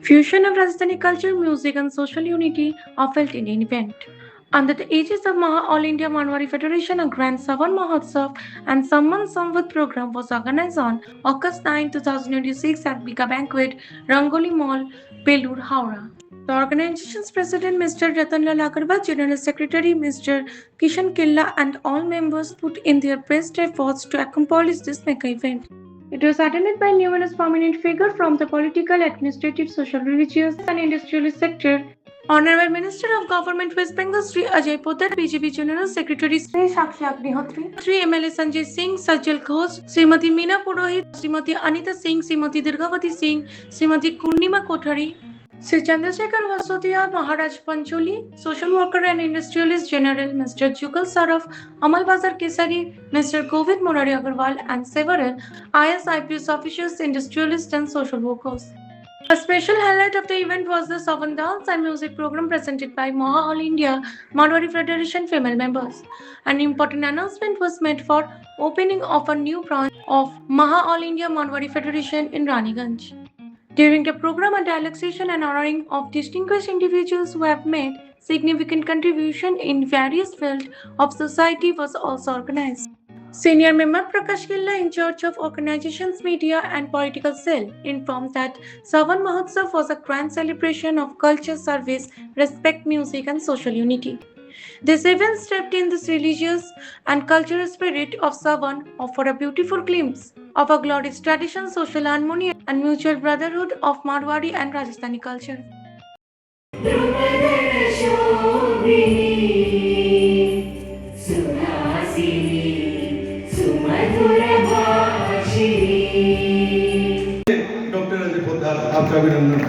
Fusion of Rajasthani culture, music, and social unity are felt in an event. Under the aegis of Maha All India Manwari Federation, a grand Savan Mahotsav and Samman Samvat program was organized on August 9, 2026 at Bika Banquet, Rangoli Mall, Belur, Howrah. The organization's president, Mr. Ratanlal Agarwal, General Secretary, Mr. Kishan Killa, and all members put in their best efforts to accomplish this mega event. It was attended by numerous prominent figures from the political, administrative, social, religious, and industrial sector. Honorable Minister of Government West Bengal Sri Ajay Poddar, BJP General Secretary Sri Sakshi Agnihotri, Sri MLA Sanjay Singh, Sajjal Ghosh, Srimati Meena Purohit, Srimati Anita Singh, Srimati Durgavati Singh, Srimati Purnima Kothari, Sri Chandrasekhar Vasodia, Maharaj Pancholi, Social Worker and Industrialist General Mr. Jugal Saraf, Amal Bazar Kesari, Mr. Govind Murari Agarwal, and several IS IPS officials, industrialists, and social workers. A special highlight of the event was the Savan dance and music program presented by Maha All India Marwari Federation female members. An important announcement was made for opening of a new branch of Maha All India Marwari Federation in Raniganj. During the program, a dialogue session and honoring of distinguished individuals who have made significant contribution in various fields of society was also organized. Senior member Prakash Killa, in charge of organizations, media, and political cell, informed that Savan Mahotsav was a grand celebration of culture, service, respect, music, and social unity. This event stepped in this religious and cultural spirit of Savan, offered a beautiful glimpse of a glorious tradition, social harmony, and mutual brotherhood of Marwari and Rajasthani culture. Doctor Ajay Poddar, आपका अभिनंदन।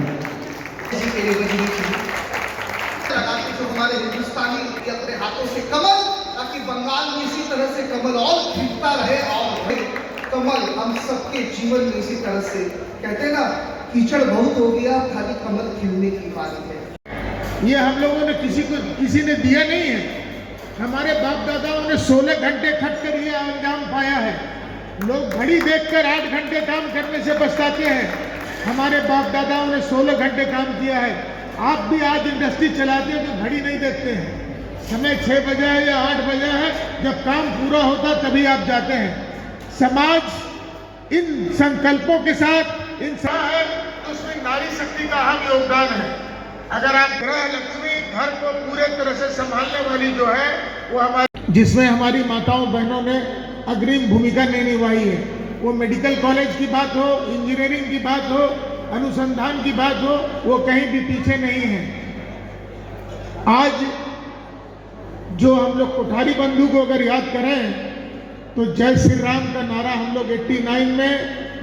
जो हमारे हिंदुस्तानी अपने हाथों से कमल, ताकि बंगाल में इसी तरह से कमल और खिलता रहे और कमल हम सबके जीवन में इसी तरह से कहते हैं ना, कीचड़ बहुत हो गया, खाली कमल खिलने की बात है। ये हम लोगों ने किसी ने दिया नहीं है। हमारे बाप दादाओं ने 16 घंटे खट कर ये अंजाम पाया है। लोग घड़ी देखकर 8 घंटे काम करने से पछताते हैं। हमारे बाप दादाओं ने 16 घंटे काम किया है। आप भी आज इंडस्ट्री चलाते हैं तो घड़ी नहीं देखते हैं, समय 6 बजे है या 8 बजे है, जब काम पूरा होता तभी आप जाते हैं। समाज इन संकल्पों के साथ इंसान है तो उसमें नारी शक्ति का अहम योगदान है। अगर आप गृह लक्ष्मी घर को पूरे तरह से संभालने वाली जो है वो हमारी, जिसमें हमारी माताओं बहनों ने अग्रिम भूमिका निभाई है, वो मेडिकल कॉलेज की बात हो, इंजीनियरिंग की बात हो, अनुसंधान की बात हो, वो कहीं भी पीछे नहीं है। आज जो हम लोग कोठारी बंधु को अगर याद करें तो जय श्री राम का नारा हम लोग 89 में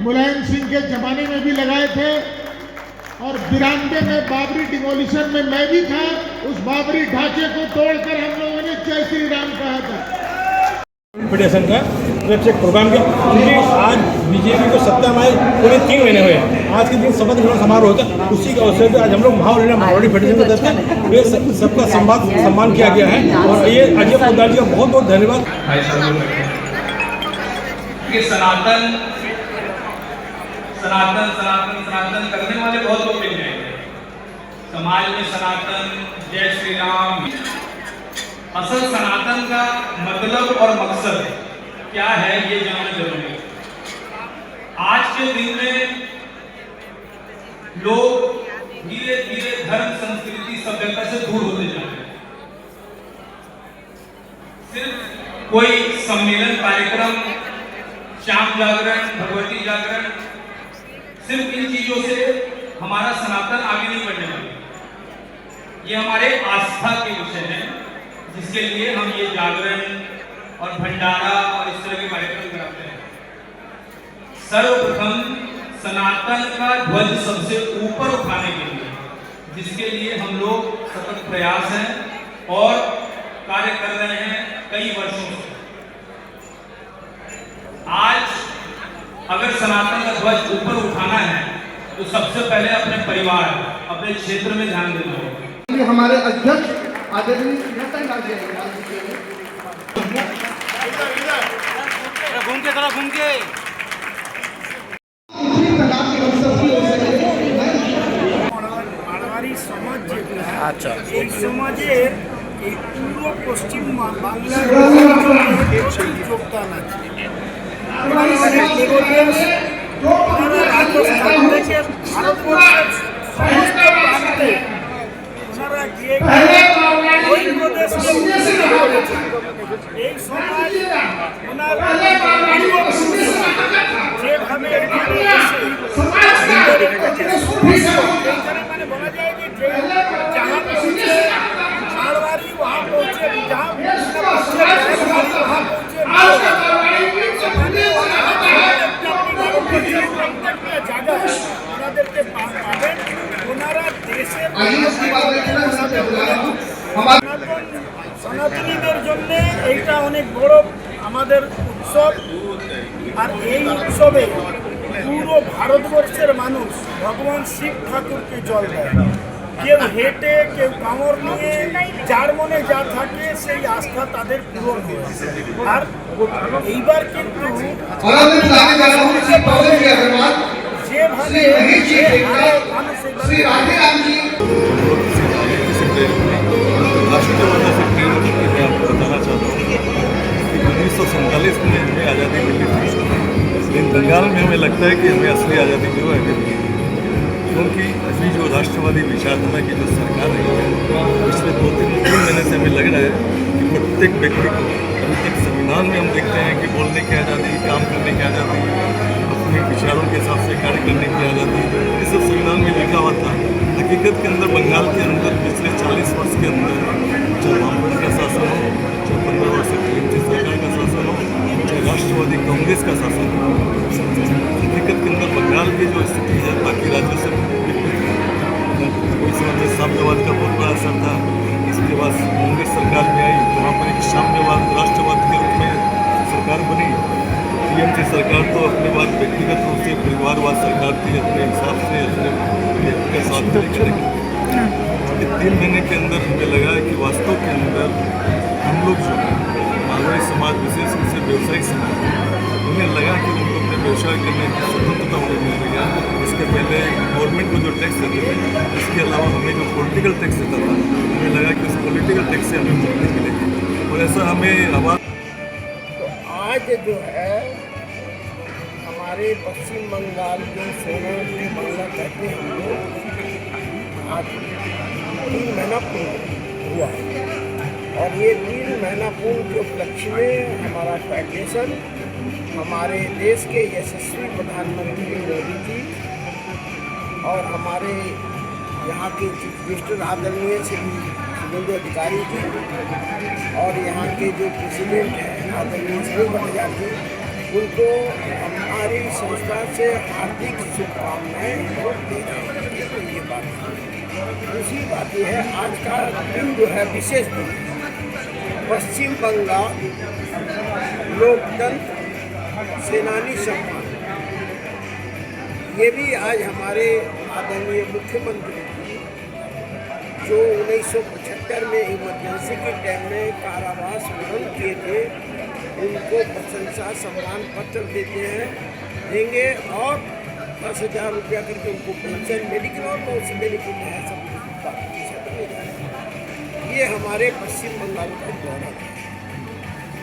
मुलायम सिंह के जमाने में भी लगाए थे और 92 में बाबरी डिमोलिशन में मैं भी था। उस बाबरी ढांचे को तोड़कर हम लोगों ने जय श्री राम कहा था। फेडरेशन का तरफ से प्रोग्राम किया, क्योंकि आज बीजेपी को सत्ता में आए पूरे 3 महीने हुए। आज के दिन शपथ ग्रहण समारोह होता है, उसी के अवसर पर आज हम लोग माहौल मारवाड़ी फेडरेशन के तरफ से ये सबका सम्मान किया गया है। और ये अजय पोद्दार जी का बहुत बहुत धन्यवाद। सनातन सनातन सनातन सनातन करने वाले बहुत लोग मिल जाएंगे समाज में। सनातन, जय श्री राम, असल सनातन का मतलब और मकसद क्या है ये जानना जरूरी है। आज के दिन में लोग धीरे धीरे धर्म, संस्कृति, सभ्यता से दूर होते जा रहे हैं। सिर्फ कोई सम्मेलन, कार्यक्रम, श्याम जागरण, भगवती जागरण, सिर्फ इन चीजों से हमारा सनातन आगे नहीं बढ़ने वाला। ये हमारे आस्था के विषय है, जिसके लिए हम ये जागरण और भंडारा और इस तरह के कार्यक्रम कराते हैं। सर्वप्रथम सनातन का ध्वज सबसे ऊपर उठाने के लिए, जिसके लिए हम लोग सतत प्रयास हैं और कार्य कर रहे हैं कई वर्षों से। आज अगर सनातन का ध्वज ऊपर उठाना है तो सबसे पहले अपने परिवार, अपने क्षेत्र में ध्यान देना होगा। हमारे अध्यक्ष आदरणीय घूम के इसी प्रकार के हम सबकी ओर से আচ্ছা এই সমাজের এই পুরো পশ্চিম বাংলার প্রচুর যোগদান আছে। ওনারা অনেক লেবরিয়াস, ওনারা রাজস্থান থেকে ভারতবর্ষের সমস্ত প্রান্তে ওনারা গিয়ে ওই প্রদেশকে উন্নীত করেছে। এই সমাজ ওনার যেভাবে এখানে এসে এইখানে মানে বলা যায় যে जहाँ पहुँचे मारवाड़ी वहाँ पहुँचे, जहाँ पहुँचे बैलगाड़ी वहाँ पहुँचे প্রত্যেকটা জায়গায় ওনাদেরকে পাবেন। ওনারা দেশের সনাতনীদের জন্য এইটা অনেক বড় আমাদের উৎসব। আর এই উৎসবে পুরো ভারতবর্ষের মানুষ ভগবান শিব ঠাকুরকে জল দেয়। কেউ হেঁটে, কেউ কামড় নিয়ে, যার মনে যা থাকে সেই আস্থা তাদের পূরণ হয়। আর এইবার কিন্তু $1947 में हमें आज़ादी मिली थी, लेकिन बंगाल में हमें लगता है कि हमें असली आज़ादी जो है अभी मिली, क्योंकि अभी जो राष्ट्रवादी विचारधारा की जो सरकार है पिछले 2-3 महीने से हमें लग रहा है कि प्रत्येक व्यक्ति को अभी तक संविधान में हम देखते हैं कि बोलने की आज़ादी, काम करने की आज़ादी, अपने विचारों के हिसाब से कार्य करने की आज़ादी, ये सब संविधान में लिखा हुआ था। हकीकत के अंदर बंगाल के अंदर पिछले 40 वर्ष के अंदर चाहे वामपंथ का शासन हो, चाहे 15 वर्ष से टीएमसी सरकार का शासन हो, चाहे राष्ट्रवादी कांग्रेस का शासन हो, हकीकत के अंदर बंगाल की जो स्थिति है बाकी राज्यों से कोई समय साम्यवाद का बहुत बड़ा असर था। इसके बाद कांग्रेस सरकार में आई, वहाँ पर एक साम्यवाद राष्ट्रवाद के रूप में सरकार बनी। टीएमसी सरकार तो अपने बाद व्यक्तिगत रूप से परिवारवाद सरकार थी, अपने हिसाब से अपने व्यक्ति का साथ लेकर रखी। 3 महीने के अंदर हमें लगा कि वास्तव के अंदर हम लोग जो मारवाड़ी समाज, विशेष रूप से व्यवसायिक समाज, उन्हें लगा कि उनको अपने व्यवसाय करने की स्वतंत्रता उन्हें मिल रही है। इसके पहले गवर्नमेंट को जो टैक्स देते थे, इसके अलावा हमें जो पॉलिटिकल टैक्स देता था, हमें लगा कि उस पॉलिटिकल टैक्स से हमें मुक्ति मिलेगी। और ऐसा हमें हमारा तो आज जो है हमारे पश्चिम बंगाल के सोनाली बांग्ला कहते हैं हम लोग, आज 3 महीना पूर्ण हुआ है। और ये 3 महीना पूर्ण के उपलक्ष्य में हमारा फेडरेशन हमारे देश के यशस्वी प्रधानमंत्री मोदी जी और हमारे यहाँ के चीफ मिनिस्टर आदरणीय श्री शुभेंदु अधिकारी जी और यहाँ के जो प्रेसिडेंट हैं आदरणीय श्री भट्टाचार्य जी, उनको हमारी संस्था से हार्दिक शुभकामनाएं दे रहे हैं। तो ये बात है। दूसरी बात ये है, आज का दिन जो है विशेष दिन है। पश्चिम बंगाल लोकतंत्र सेनानी सम्मान, ये भी आज हमारे आदरणीय मुख्यमंत्री जी जो 1975 में इमरजेंसी के टाइम में कारावास वर्ण किए थे, उनको प्रशंसा सम्मान पत्र देंगे और 10,000 रुपया करके उनको पेंशन, मेडिकल और नॉन मेडिकल है सब ये हमारे पश्चिम बंगाल का गौरव है।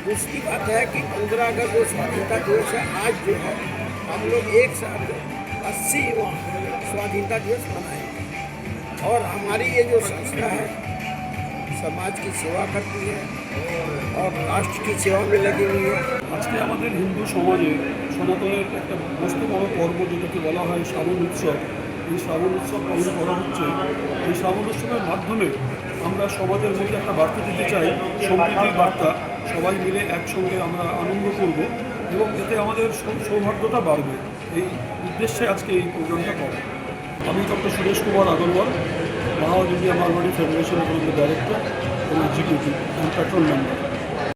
दूसरी बात है कि 15 अगस्त जो स्वाधीनता दिवस है, आज जो है हम लोग एक साथ 80वां स्वाधीनता दिवस मनाएंगे। और हमारी ये जो संस्था है समाज की सेवा करती है और राष्ट्र की सेवा में लगी हुई है। আজকে আমাদের হিন্দু সমাজে সনাতনের একটা মস্ত বড় পর্ব যেটাকে বলা হয় শ্রাবণ উৎসব। এই শ্রাবণ উৎসব পালন করা হচ্ছে। এই শ্রাবণ উৎসবের মাধ্যমে আমরা সমাজের মধ্যে একটা বার্তা দিতে চাই, সম্প্রীতির বার্তা। সবাই মিলে একসঙ্গে আমরা আনন্দ করব এবং এতে আমাদের সৌহার্দ্যতা বাড়বে, এই উদ্দেশ্যে আজকে এই প্রোগ্রামটা করা। আমি ডক্টর সুরেশ কুমার আগরওয়াল, মহা all India Marwari federation director এবং এক্সিকিউটিভ অ্যান্ড পেট্রোল মেম্বার।